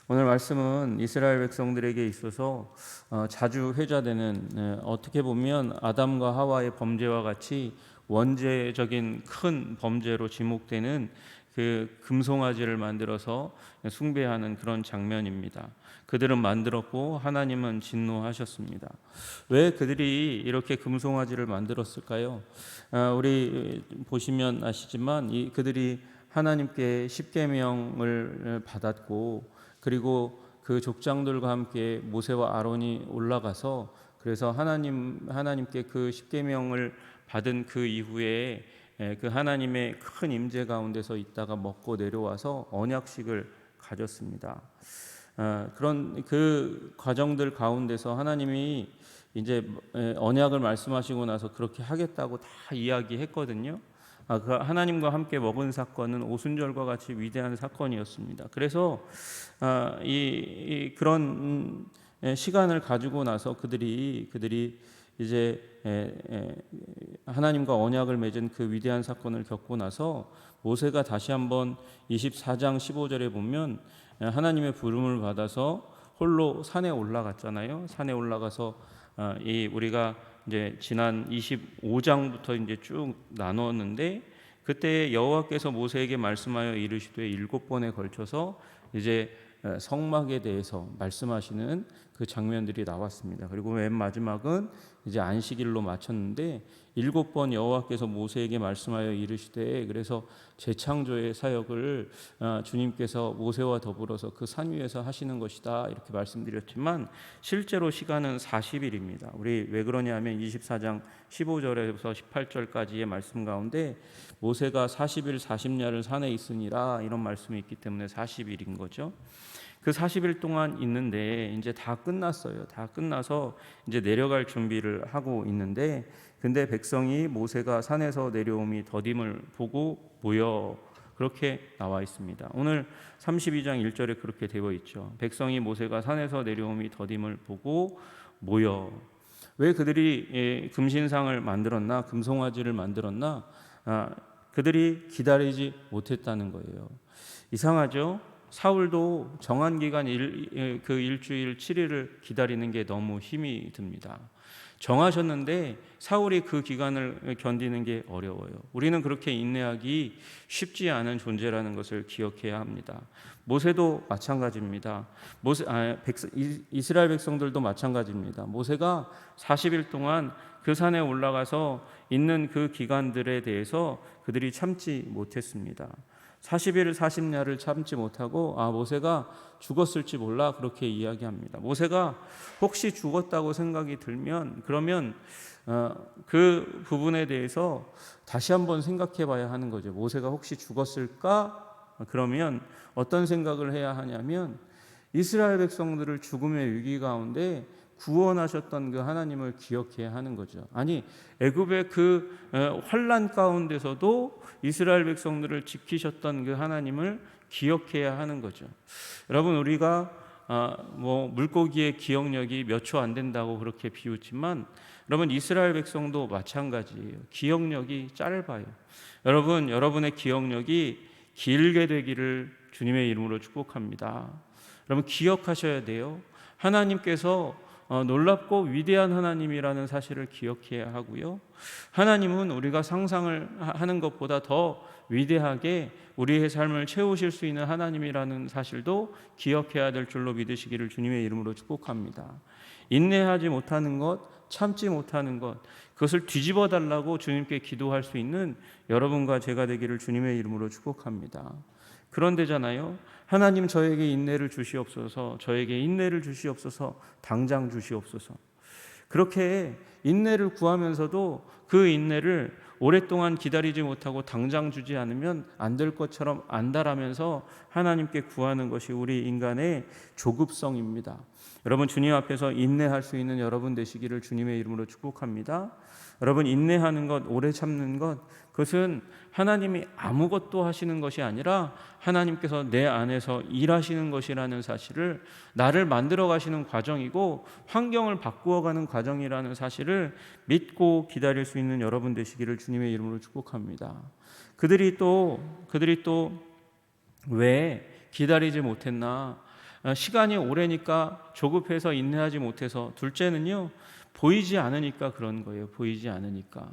오늘 말씀은 이스라엘 백성들에게 있어서 자주 회자되는, 어떻게 보면 아담과 하와의 범죄와 같이 원죄적인 큰 범죄로 지목되는 그 금송아지를 만들어서 숭배하는 그런 장면입니다. 그들은 만들었고 하나님은 진노하셨습니다. 왜 그들이 이렇게 금송아지를 만들었을까요? 우리 보시면 아시지만 그들이 하나님께 십계명을 받았고, 그리고 그 족장들과 함께 모세와 아론이 올라가서, 그래서 하나님께 그 십계명을 받은 그 이후에 그 하나님의 큰 임재 가운데서 있다가 먹고 내려와서 언약식을 가졌습니다. 그런 그 과정들 가운데서 하나님이 이제 언약을 말씀하시고 나서 그렇게 하겠다고 다 이야기했거든요. 그 하나님과 함께 먹은 사건은 오순절과 같이 위대한 사건이었습니다. 그래서 그런 시간을 가지고 나서 그들이 이제 하나님과 언약을 맺은 그 위대한 사건을 겪고 나서 모세가 다시 한번 24장 15절에 보면 하나님의 부름을 받아서 홀로 산에 올라갔잖아요. 산에 올라가서 우리가 이제 지난 25장부터 이제 쭉 나누었는데, 그때 여호와께서 모세에게 말씀하여 이르시되 7번에 걸쳐서 이제 성막에 대해서 말씀하시는 그 장면들이 나왔습니다. 그리고 맨 마지막은 이제 안식일로 마쳤는데 7번 여호와께서 모세에게 말씀하여 이르시되, 그래서 재창조의 사역을 주님께서 모세와 더불어서 그 산 위에서 하시는 것이다 이렇게 말씀드렸지만, 실제로 시간은 40일입니다. 우리 왜 그러냐면 24장 15절에서 18절까지의 말씀 가운데 모세가 40일 40야를 산에 있으니라 이런 말씀이 있기 때문에 40일인 거죠. 그 40일 동안 있는데 이제 다 끝났어요. 다 끝나서 이제 내려갈 준비를 하고 있는데, 근데 백성이 모세가 산에서 내려옴이 더딤을 보고 모여, 그렇게 나와 있습니다. 오늘 32장 1절에 그렇게 되어 있죠. 백성이 모세가 산에서 내려옴이 더딤을 보고 모여. 왜 그들이 금신상을 만들었나, 금송아지를 만들었나? 그들이 기다리지 못했다는 거예요. 이상하죠? 사울도 정한 기간 그 일주일 7일을 기다리는 게 너무 힘이 듭니다. 정하셨는데 사울이 그 기간을 견디는 게 어려워요. 우리는 그렇게 인내하기 쉽지 않은 존재라는 것을 기억해야 합니다. 모세도 마찬가지입니다. 이스라엘 백성들도 마찬가지입니다. 모세가 40일 동안 그 산에 올라가서 있는 그 기간들에 대해서 그들이 참지 못했습니다. 40일 40야를 참지 못하고 모세가 죽었을지 몰라 그렇게 이야기합니다. 모세가 혹시 죽었다고 생각이 들면 그러면 그 부분에 대해서 다시 한번 생각해 봐야 하는 거죠. 모세가 혹시 죽었을까? 그러면 어떤 생각을 해야 하냐면, 이스라엘 백성들을 죽음의 위기 가운데 구원하셨던 그 하나님을 기억해야 하는 거죠. 아니, 애굽의 그 환난 가운데서도 이스라엘 백성들을 지키셨던 그 하나님을 기억해야 하는 거죠. 여러분, 우리가 물고기의 기억력이 몇 초 안 된다고 그렇게 비웃지만, 여러분 이스라엘 백성도 마찬가지예요. 기억력이 짧아요. 여러분, 여러분의 기억력이 길게 되기를 주님의 이름으로 축복합니다. 여러분, 기억하셔야 돼요. 하나님께서 놀랍고 위대한 하나님이라는 사실을 기억해야 하고요. 하나님은 우리가 상상을 하는 것보다 더 위대하게 우리의 삶을 채우실 수 있는 하나님이라는 사실도 기억해야 될 줄로 믿으시기를 주님의 이름으로 축복합니다. 인내하지 못하는 것, 참지 못하는 것, 그것을 뒤집어 달라고 주님께 기도할 수 있는 여러분과 제가 되기를 주님의 이름으로 축복합니다. 그런데잖아요, 하나님 저에게 인내를 주시옵소서, 저에게 인내를 주시옵소서, 당장 주시옵소서. 그렇게 인내를 구하면서도 그 인내를 오랫동안 기다리지 못하고 당장 주지 않으면 안 될 것처럼 안달하면서 하나님께 구하는 것이 우리 인간의 조급성입니다. 여러분, 주님 앞에서 인내할 수 있는 여러분 되시기를 주님의 이름으로 축복합니다. 여러분, 인내하는 것, 오래 참는 것, 그것은 하나님이 아무것도 하시는 것이 아니라 하나님께서 내 안에서 일하시는 것이라는 사실을, 나를 만들어 가시는 과정이고 환경을 바꾸어가는 과정이라는 사실을 믿고 기다릴 수 있는 여러분 되시기를 주님의 이름으로 축복합니다. 그들이 또 왜 기다리지 못했나? 시간이 오래니까 조급해서 인내하지 못해서, 둘째는요, 보이지 않으니까 그런 거예요. 보이지 않으니까.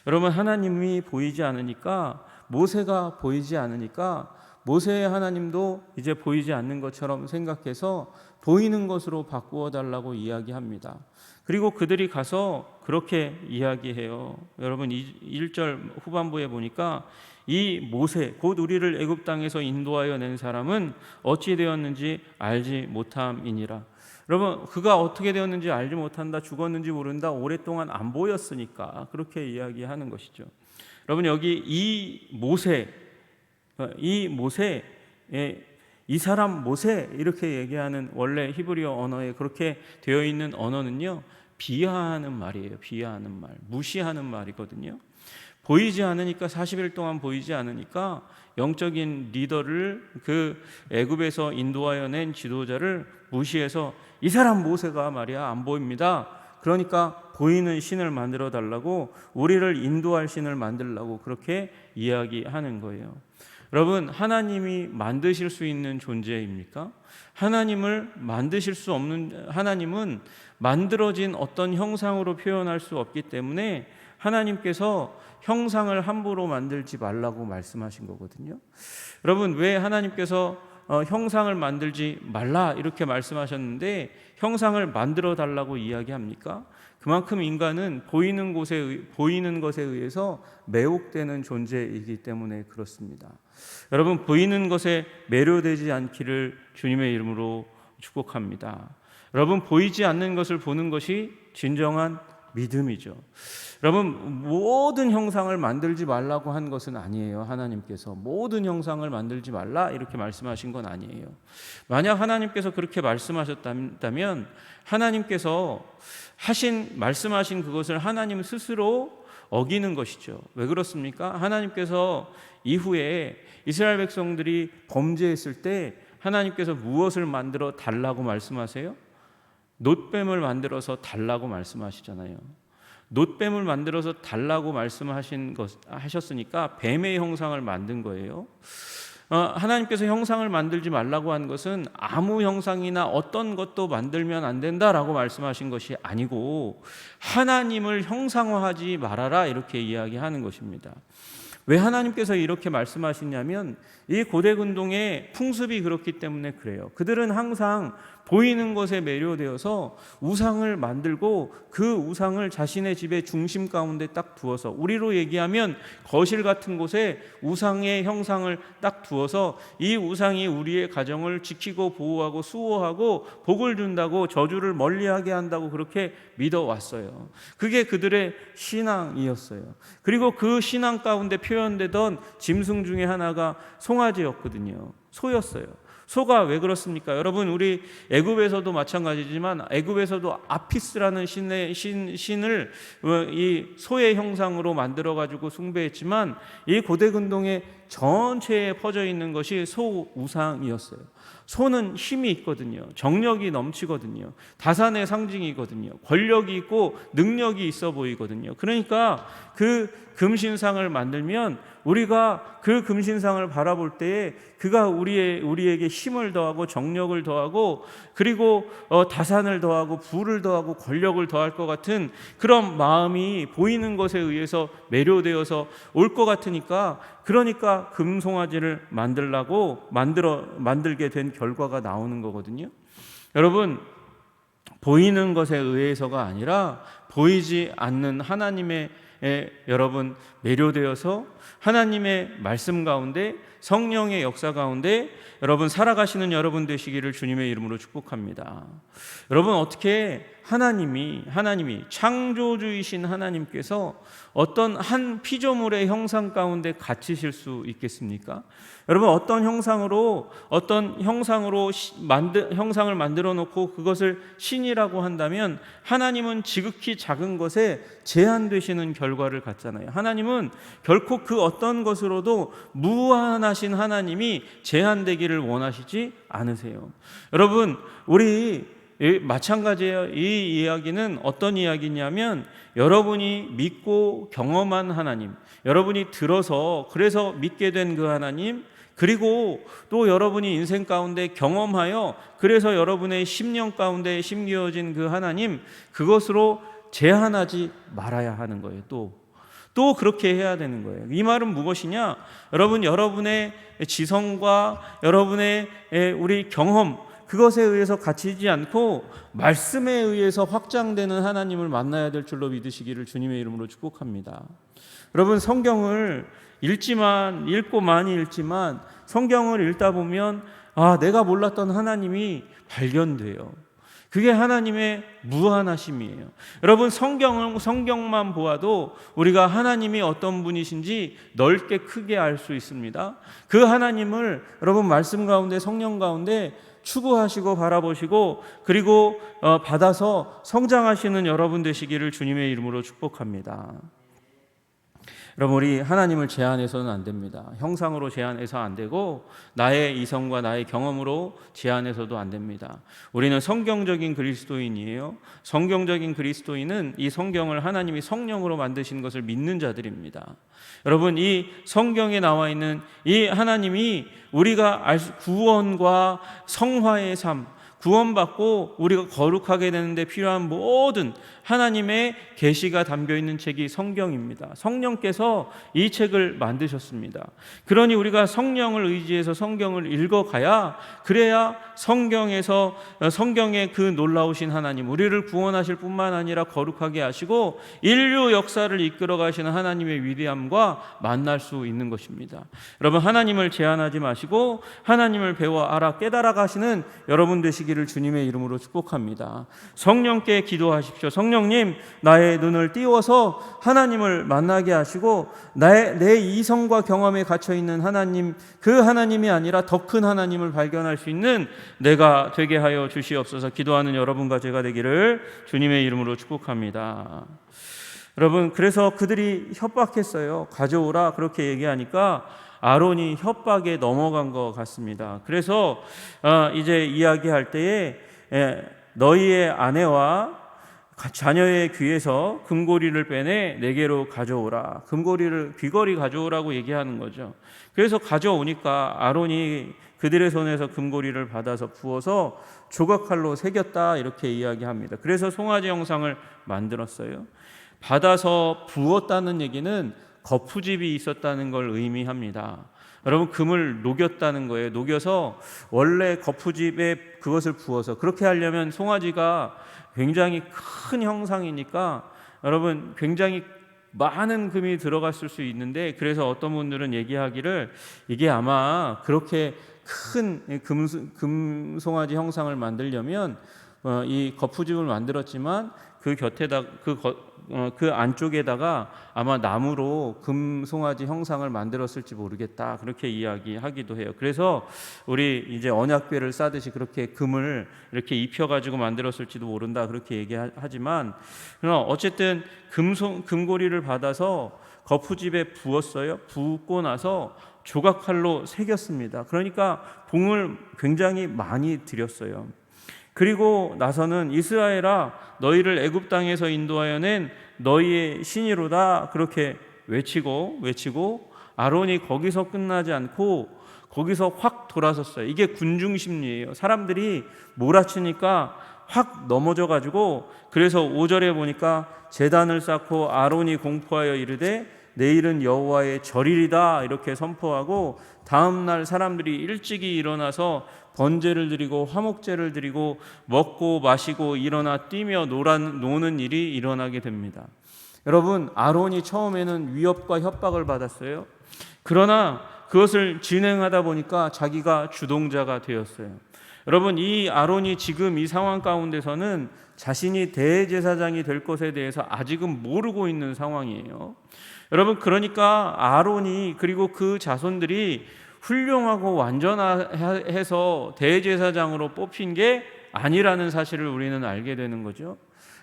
여러분, 하나님이 보이지 않으니까, 모세가 보이지 않으니까 모세의 하나님도 이제 보이지 않는 것처럼 생각해서 보이는 것으로 바꾸어 달라고 이야기합니다. 그리고 그들이 가서 그렇게 이야기해요. 여러분, 1절 후반부에 보니까 이 모세, 곧 우리를 애굽 땅에서 인도하여 낸 사람은 어찌 되었는지 알지 못함이니라. 여러분, 그가 어떻게 되었는지 알지 못한다, 죽었는지 모른다, 오랫동안 안 보였으니까 그렇게 이야기하는 것이죠. 여러분, 여기 이 사람 모세 이렇게 얘기하는 원래 히브리어 언어에 그렇게 되어 있는 언어는요, 비하하는 말이에요. 비하하는 말, 무시하는 말이거든요. 보이지 않으니까, 40일 동안 보이지 않으니까 영적인 리더를, 그 애굽에서 인도하여 낸 지도자를 무시해서 이 사람 모세가 말이야 안 보입니다. 그러니까 보이는 신을 만들어 달라고, 우리를 인도할 신을 만들라고 그렇게 이야기하는 거예요. 여러분, 하나님이 만드실 수 있는 존재입니까? 하나님을 만드실 수 없는, 하나님은 만들어진 어떤 형상으로 표현할 수 없기 때문에 하나님께서 형상을 함부로 만들지 말라고 말씀하신 거거든요. 여러분, 왜 하나님께서 형상을 만들지 말라 이렇게 말씀하셨는데 형상을 만들어 달라고 이야기합니까? 그만큼 인간은 보이는 것에 의해서 매혹되는 존재이기 때문에 그렇습니다. 여러분, 보이는 것에 매료되지 않기를 주님의 이름으로 축복합니다. 여러분, 보이지 않는 것을 보는 것이 진정한 믿음이죠. 여러분, 모든 형상을 만들지 말라고 한 것은 아니에요. 하나님께서 모든 형상을 만들지 말라 이렇게 말씀하신 건 아니에요. 만약 하나님께서 그렇게 말씀하셨다면 하나님께서 말씀하신 그것을 하나님 스스로 어기는 것이죠. 왜 그렇습니까? 하나님께서 이후에 이스라엘 백성들이 범죄했을 때 하나님께서 무엇을 만들어 달라고 말씀하세요? 놋뱀을 만들어서 달라고 말씀하시잖아요. 놋뱀을 만들어서 달라고 하셨으니까 뱀의 형상을 만든 거예요. 하나님께서 형상을 만들지 말라고 한 것은 아무 형상이나 어떤 것도 만들면 안 된다라고 말씀하신 것이 아니고 하나님을 형상화하지 말아라 이렇게 이야기하는 것입니다. 왜 하나님께서 이렇게 말씀하시냐면 이 고대 근동의 풍습이 그렇기 때문에 그래요. 그들은 항상 보이는 것에 매료되어서 우상을 만들고 그 우상을 자신의 집의 중심 가운데 딱 두어서, 우리로 얘기하면 거실 같은 곳에 우상의 형상을 딱 두어서 이 우상이 우리의 가정을 지키고 보호하고 수호하고 복을 준다고, 저주를 멀리하게 한다고 그렇게 믿어왔어요. 그게 그들의 신앙이었어요. 그리고 그 신앙 가운데 표현되던 짐승 중에 하나가 송아지였거든요. 소였어요. 소가 왜 그렇습니까? 여러분, 우리 애굽에서도 마찬가지지만 애굽에서도 아피스라는 신을 이 소의 형상으로 만들어 가지고 숭배했지만 이 고대 근동의 전체에 퍼져 있는 것이 소 우상이었어요. 소는 힘이 있거든요. 정력이 넘치거든요. 다산의 상징이거든요. 권력이 있고 능력이 있어 보이거든요. 그러니까 그 금신상을 만들면 우리가 그 금신상을 바라볼 때에 그가 우리에게 힘을 더하고 정력을 더하고 그리고 다산을 더하고 부를 더하고 권력을 더할 것 같은 그런 마음이 보이는 것에 의해서 매료되어서 올 것 같으니까, 그러니까 금송아지를 만들게 된 결과가 나오는 거거든요. 여러분, 보이는 것에 의해서가 아니라 보이지 않는 하나님의 여러분 매료되어서 하나님의 말씀 가운데, 성령의 역사 가운데 여러분 살아가시는 여러분 되시기를 주님의 이름으로 축복합니다. 여러분, 어떻게 하나님이 창조주이신 하나님께서 어떤 한 피조물의 형상 가운데 갇히실 수 있겠습니까? 여러분, 어떤 형상으로 형상을 만들어 놓고 그것을 신이라고 한다면 하나님은 지극히 작은 것에 제한되시는 결과를 갖잖아요. 하나님은 결코 그 어떤 것으로도 무한하신 하나님이 제한되기를 원하시지 않으세요. 여러분, 우리 마찬가지예요. 이 이야기는 어떤 이야기냐면 여러분이 믿고 경험한 하나님, 여러분이 들어서 그래서 믿게 된 그 하나님, 그리고 또 여러분이 인생 가운데 경험하여 그래서 여러분의 심령 가운데 심겨진 그 하나님, 그것으로 제한하지 말아야 하는 거예요. 또 그렇게 해야 되는 거예요. 이 말은 무엇이냐? 여러분의 지성과 여러분의 우리 경험, 그것에 의해서 갇히지 않고 말씀에 의해서 확장되는 하나님을 만나야 될 줄로 믿으시기를 주님의 이름으로 축복합니다. 여러분, 성경을 읽고 많이 읽지만 성경을 읽다 보면 내가 몰랐던 하나님이 발견돼요. 그게 하나님의 무한하심이에요. 여러분, 성경만 보아도 우리가 하나님이 어떤 분이신지 넓게 크게 알 수 있습니다. 그 하나님을 여러분 말씀 가운데, 성령 가운데 추구하시고 바라보시고 그리고 받아서 성장하시는 여러분 되시기를 주님의 이름으로 축복합니다. 여러분, 우리 하나님을 제한해서는 안 됩니다. 형상으로 제한해서 안 되고 나의 이성과 나의 경험으로 제한해서도 안 됩니다. 우리는 성경적인 그리스도인이에요. 성경적인 그리스도인은 이 성경을 하나님이 성령으로 만드신 것을 믿는 자들입니다. 여러분, 이 성경에 나와 있는 이 하나님이 우리가 구원과 성화의 삶, 구원받고 우리가 거룩하게 되는데 필요한 모든 하나님의 계시가 담겨있는 책이 성경입니다. 성령께서 이 책을 만드셨습니다. 그러니 우리가 성령을 의지해서 성경을 읽어가야, 그래야 성경의 그 놀라우신 하나님, 우리를 구원하실 뿐만 아니라 거룩하게 하시고 인류 역사를 이끌어 가시는 하나님의 위대함과 만날 수 있는 것입니다. 여러분, 하나님을 제한하지 마시고 하나님을 배워 알아 깨달아 가시는 여러분 되시기를 주님의 이름으로 축복합니다. 성령께 기도하십시오. 성령님, 나의 눈을 띄워서 하나님을 만나게 하시고 내 이성과 경험에 갇혀있는 하나님, 그 하나님이 아니라 더 큰 하나님을 발견할 수 있는 내가 되게 하여 주시옵소서. 기도하는 여러분과 제가 되기를 주님의 이름으로 축복합니다. 여러분, 그래서 그들이 협박했어요. 가져오라 그렇게 얘기하니까 아론이 협박에 넘어간 것 같습니다. 그래서 이제 이야기할 때에 너희의 아내와 자녀의 귀에서 금고리를 빼내 내게로 가져오라. 귀걸이 가져오라고 얘기하는 거죠. 그래서 가져오니까 아론이 그들의 손에서 금고리를 받아서 부어서 조각칼로 새겼다 이렇게 이야기합니다. 그래서 송아지 형상을 만들었어요. 받아서 부었다는 얘기는 거푸집이 있었다는 걸 의미합니다. 여러분, 금을 녹였다는 거예요. 녹여서 원래 거푸집에 그것을 부어서, 그렇게 하려면 송아지가 굉장히 큰 형상이니까 여러분 굉장히 많은 금이 들어갔을 수 있는데, 그래서 어떤 분들은 얘기하기를 이게 아마 그렇게 큰 금송아지 형상을 만들려면 이 거푸집을 만들었지만 그 곁에다 그 안쪽에다가 아마 나무로 금송아지 형상을 만들었을지 모르겠다 그렇게 이야기하기도 해요. 그래서 우리 이제 언약궤를 싸듯이 그렇게 금을 이렇게 입혀가지고 만들었을지도 모른다 그렇게 얘기하지만, 어쨌든 금고리를 받아서 거푸집에 부었어요. 붓고 나서 조각칼로 새겼습니다. 그러니까 봉을 굉장히 많이 들였어요. 그리고 나서는 이스라엘아, 너희를 애굽 땅에서 인도하여 낸 너희의 신이로다 그렇게 외치고 아론이 거기서 끝나지 않고 거기서 확 돌아섰어요. 이게 군중 심리예요. 사람들이 몰아치니까 확 넘어져 가지고, 그래서 5절에 보니까 제단을 쌓고 아론이 공포하여 이르되 내일은 여호와의 절일이다 이렇게 선포하고, 다음 날 사람들이 일찍이 일어나서 번제를 드리고 화목제를 드리고 먹고 마시고 일어나 뛰며 노는 일이 일어나게 됩니다. 여러분, 아론이 처음에는 위협과 협박을 받았어요. 그러나 그것을 진행하다 보니까 자기가 주동자가 되었어요. 여러분, 이 아론이 지금 이 상황 가운데서는 자신이 대제사장이 될 것에 대해서 아직은 모르고 있는 상황이에요. 여러분, 그러니까 아론이 그리고 그 자손들이 훌륭하고 완전해서 대제사장으로 뽑힌 게 아니라는 사실을 우리는 알게 되는 거죠.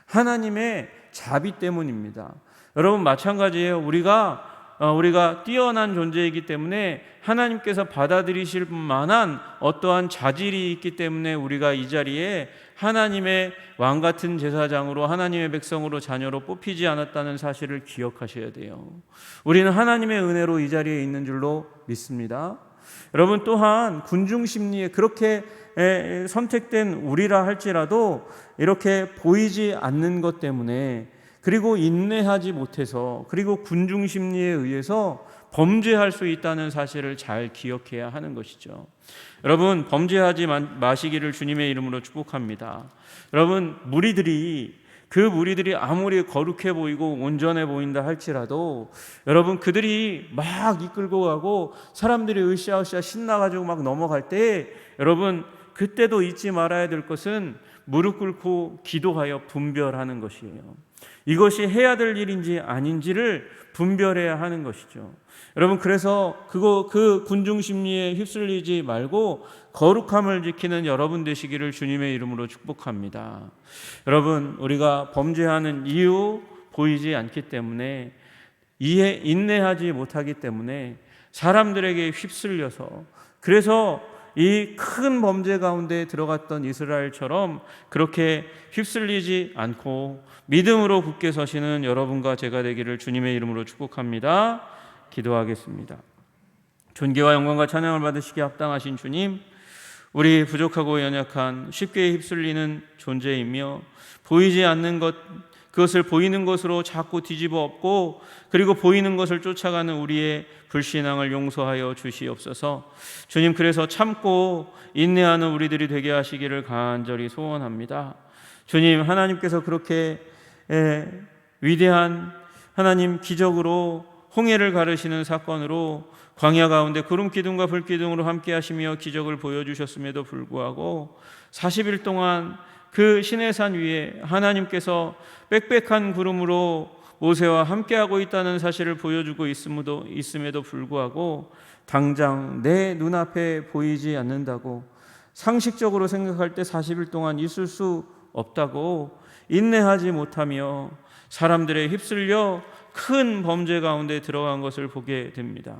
하나님의 자비 때문입니다. 여러분, 마찬가지예요. 우리가 뛰어난 존재이기 때문에 하나님께서 받아들이실 만한 어떠한 자질이 있기 때문에 우리가 이 자리에 하나님의 왕 같은 제사장으로, 하나님의 백성으로, 자녀로 뽑히지 않았다는 사실을 기억하셔야 돼요. 우리는 하나님의 은혜로 이 자리에 있는 줄로 믿습니다. 여러분 또한 군중 심리에 그렇게 선택된 우리라 할지라도 이렇게 보이지 않는 것 때문에, 그리고 인내하지 못해서, 그리고 군중 심리에 의해서 범죄할 수 있다는 사실을 잘 기억해야 하는 것이죠. 여러분, 범죄하지 마시기를 주님의 이름으로 축복합니다. 여러분, 그 무리들이 아무리 거룩해 보이고 온전해 보인다 할지라도 여러분, 그들이 막 이끌고 가고 사람들이 으쌰으쌰 신나가지고 막 넘어갈 때, 여러분 그때도 잊지 말아야 될 것은 무릎 꿇고 기도하여 분별하는 것이에요. 이것이 해야 될 일인지 아닌지를 분별해야 하는 것이죠. 여러분, 그래서 그 군중 심리에 휩쓸리지 말고 거룩함을 지키는 여러분 되시기를 주님의 이름으로 축복합니다. 여러분, 우리가 범죄하는 이유 보이지 않기 때문에, 인내하지 못하기 때문에 사람들에게 휩쓸려서, 그래서 이 큰 범죄 가운데 들어갔던 이스라엘처럼 그렇게 휩쓸리지 않고 믿음으로 굳게 서시는 여러분과 제가 되기를 주님의 이름으로 축복합니다. 기도하겠습니다. 존귀와 영광과 찬양을 받으시기에 합당하신 주님, 우리 부족하고 연약한 쉽게 휩쓸리는 존재이며 보이지 않는 것, 그것을 보이는 것으로 자꾸 뒤집어 엎고, 그리고 보이는 것을 쫓아가는 우리의 불신앙을 용서하여 주시옵소서. 주님, 그래서 참고 인내하는 우리들이 되게 하시기를 간절히 소원합니다. 주님, 하나님께서 그렇게 위대한 하나님 기적으로 홍해를 가르시는 사건으로 광야 가운데 구름 기둥과 불 기둥으로 함께 하시며 기적을 보여주셨음에도 불구하고 40일 동안 그 시내산 위에 하나님께서 빽빽한 구름으로 모세와 함께하고 있다는 사실을 보여주고 있음에도 불구하고 당장 내 눈앞에 보이지 않는다고, 상식적으로 생각할 때 40일 동안 있을 수 없다고 인내하지 못하며 사람들에 휩쓸려 큰 범죄 가운데 들어간 것을 보게 됩니다.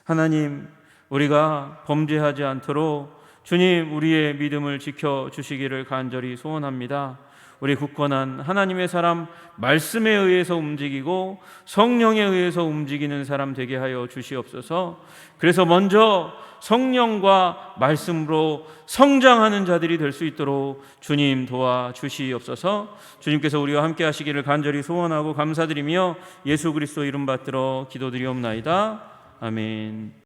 하나님, 우리가 범죄하지 않도록 주님 우리의 믿음을 지켜주시기를 간절히 소원합니다. 우리 굳건한 하나님의 사람, 말씀에 의해서 움직이고 성령에 의해서 움직이는 사람 되게 하여 주시옵소서. 그래서 먼저 성령과 말씀으로 성장하는 자들이 될 수 있도록 주님 도와주시옵소서. 주님께서 우리와 함께 하시기를 간절히 소원하고 감사드리며 예수 그리스도 이름 받들어 기도드리옵나이다. 아멘.